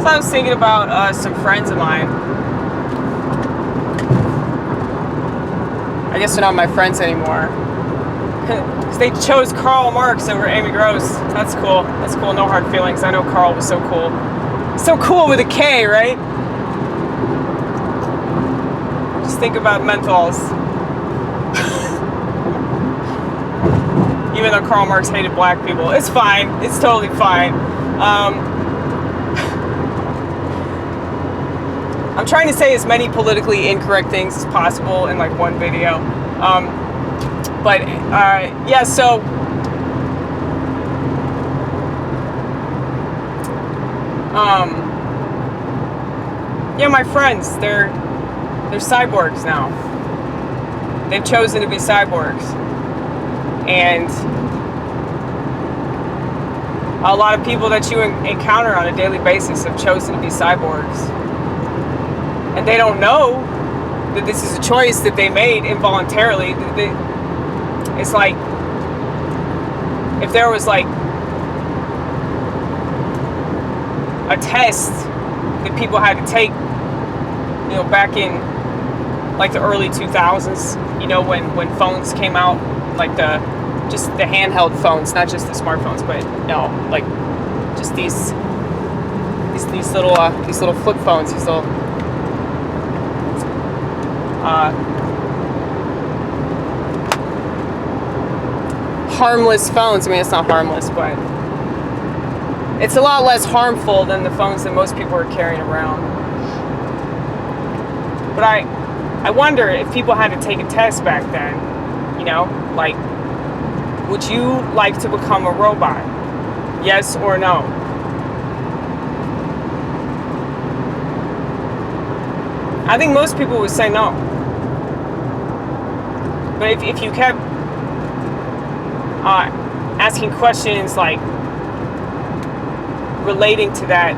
So I was thinking about some friends of mine. I guess they're not my friends anymore. Because they chose Karl Marx over Amy Gross. That's cool. That's cool. No hard feelings. I know Karl was so cool. So cool with a K, right? Just think about menthols. Even though Karl Marx hated black people. It's fine. It's totally fine. I'm trying to say as many politically incorrect things as possible in like one video. Yeah, so yeah, my friends, they're cyborgs now. They've chosen to be cyborgs. And a lot of people that you encounter on a daily basis have chosen to be cyborgs. And they don't know that this is a choice that they made involuntarily. It's like, if there was like a test that people had to take, you know, back in like the early 2000s, you know, when phones came out, like just the handheld phones, not just the smartphones, but no, like just these little flip phones, these little harmless phones. I mean, it's not harmless, but it's a lot less harmful than the phones that most people are carrying around. But I wonder if people had to take a test back then, you know, like, would you like to become a robot? Yes or no? I think most people would say no. But if you kept asking questions like relating to that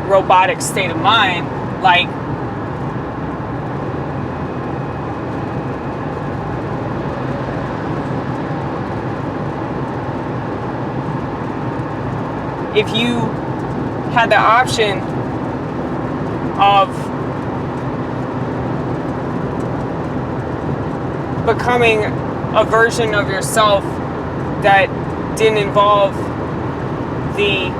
robotic state of mind, like, if you had the option of becoming a version of yourself that didn't involve the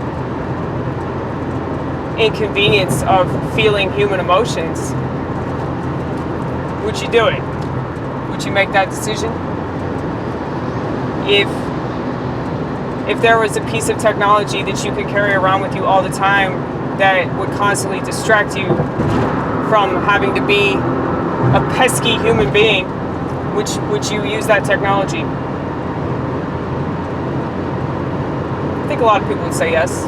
inconvenience of feeling human emotions, would you do it? Would you make that decision? If there was a piece of technology that you could carry around with you all the time that would constantly distract you from having to be a pesky human being, would you use that technology? I think a lot of people would say yes.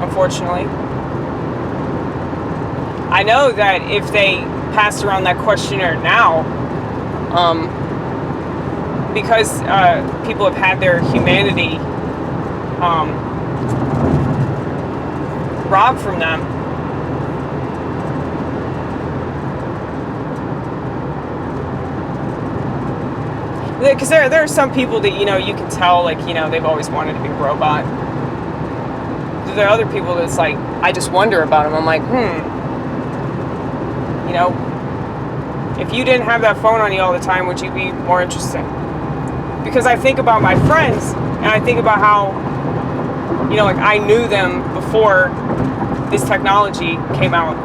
Unfortunately. I know that if they passed around that questionnaire now, because people have had their humanity robbed from them, because there are some people that, you know, you can tell, like, you know, they've always wanted to be a robot. There are other people that's like, I just wonder about them. I'm like, you know, if you didn't have that phone on you all the time, would you be more interesting? Because I think about my friends, and I think about how, you know, like, I knew them before this technology came out,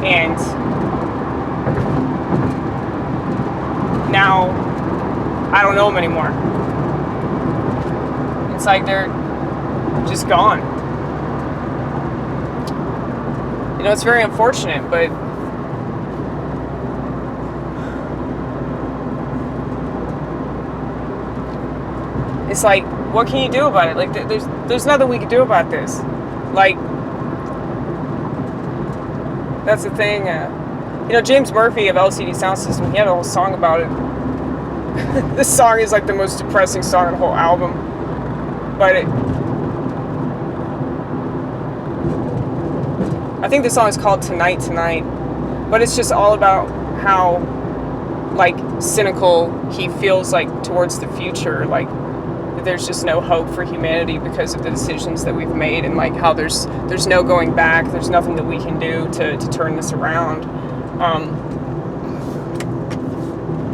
and now I don't know them anymore. It's like they're just gone. You know, it's very unfortunate, but it's like, what can you do about it? Like, there's nothing we can do about this. Like, that's the thing. You know, James Murphy of LCD Soundsystem, he had a whole song about it. This song is like the most depressing song on the whole album. But I think the song is called Tonight. But it's just all about how, like, cynical he feels, like, towards the future. Like, there's just no hope for humanity because of the decisions that we've made, and like how there's no going back. There's nothing that we can do to turn this around.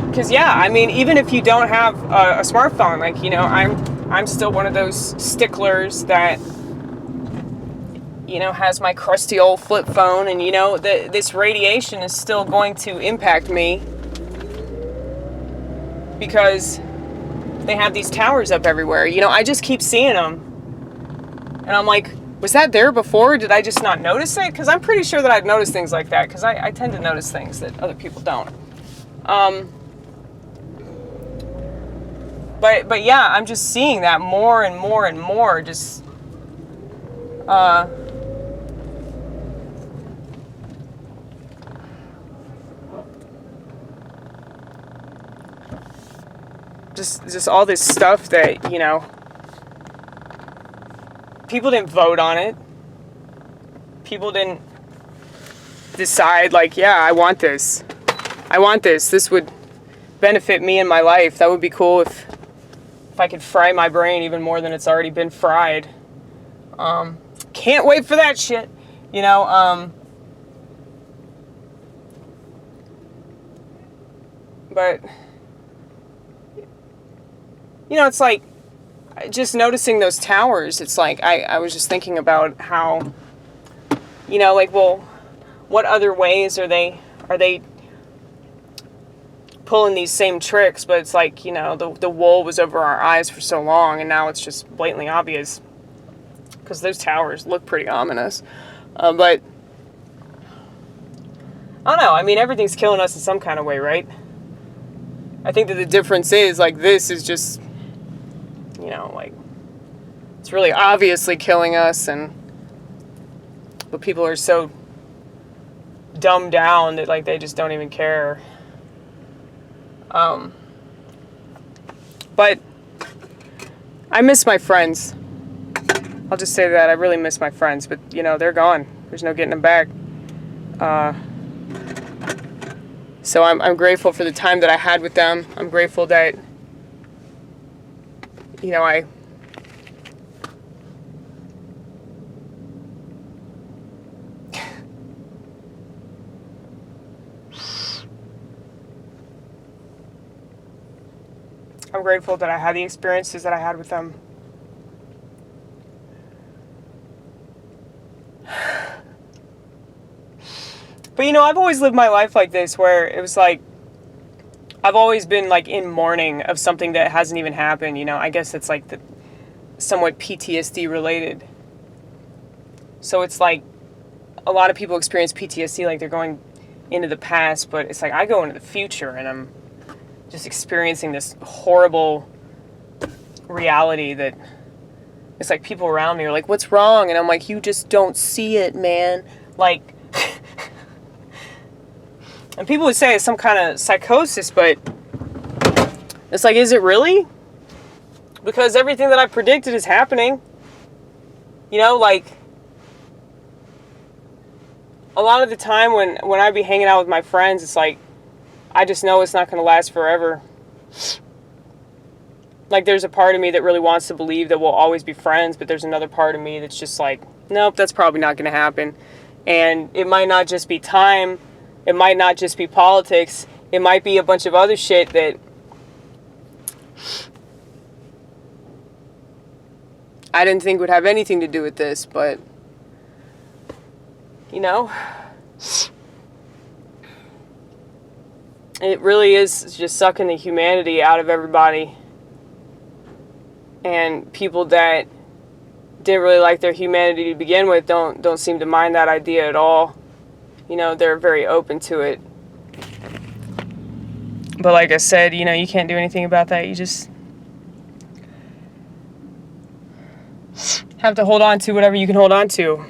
Because yeah, I mean, even if you don't have a smartphone, like, you know, I'm still one of those sticklers that, you know, has my crusty old flip phone, and you know, this radiation is still going to impact me because they have these towers up everywhere. You know, I just keep seeing them, and I'm like, was that there before? Did I just not notice it? Because I'm pretty sure that I'd notice things like that, because I tend to notice things that other people don't. But yeah, I'm just seeing that more and more and more. Just just all this stuff that, you know, people didn't vote on it. People didn't decide, like, yeah, I want this. This would benefit me in my life. That would be cool if I could fry my brain even more than it's already been fried. Can't wait for that shit. You know, but, you know, it's like, just noticing those towers, it's like, I was just thinking about how, you know, like, well, what other ways are they pulling these same tricks? But it's like, you know, the wool was over our eyes for so long, and now it's just blatantly obvious, because those towers look pretty ominous. But, I don't know, I mean, everything's killing us in some kind of way, right? I think that the difference is, like, this is just, you know, like, it's really obviously killing us, but people are so dumbed down that, like, they just don't even care. But I miss my friends. I'll just say that. I really miss my friends, but, you know, they're gone. There's no getting them back. So I'm grateful for the time that I had with them. I'm grateful that, you know, I'm grateful that I had the experiences that I had with them. But, you know, I've always lived my life like this, where it was like, I've always been, like, in mourning of something that hasn't even happened, you know. I guess it's, like, somewhat PTSD related. So it's like, a lot of people experience PTSD like they're going into the past, but it's like, I go into the future, and I'm just experiencing this horrible reality that it's like people around me are like, what's wrong? And I'm like, you just don't see it, man. Like, and people would say it's some kind of psychosis, but it's like, is it really? Because everything that I predicted is happening. You know, like, a lot of the time when I be hanging out with my friends, it's like, I just know it's not going to last forever. Like, there's a part of me that really wants to believe that we'll always be friends, but there's another part of me that's just like, nope, that's probably not going to happen. And it might not just be time. It might not just be politics. It might be a bunch of other shit that I didn't think would have anything to do with this, but, you know, it really is just sucking the humanity out of everybody. And people that didn't really like their humanity to begin with don't seem to mind that idea at all. You know, they're very open to it. But like I said, you know, you can't do anything about that. You just have to hold on to whatever you can hold on to.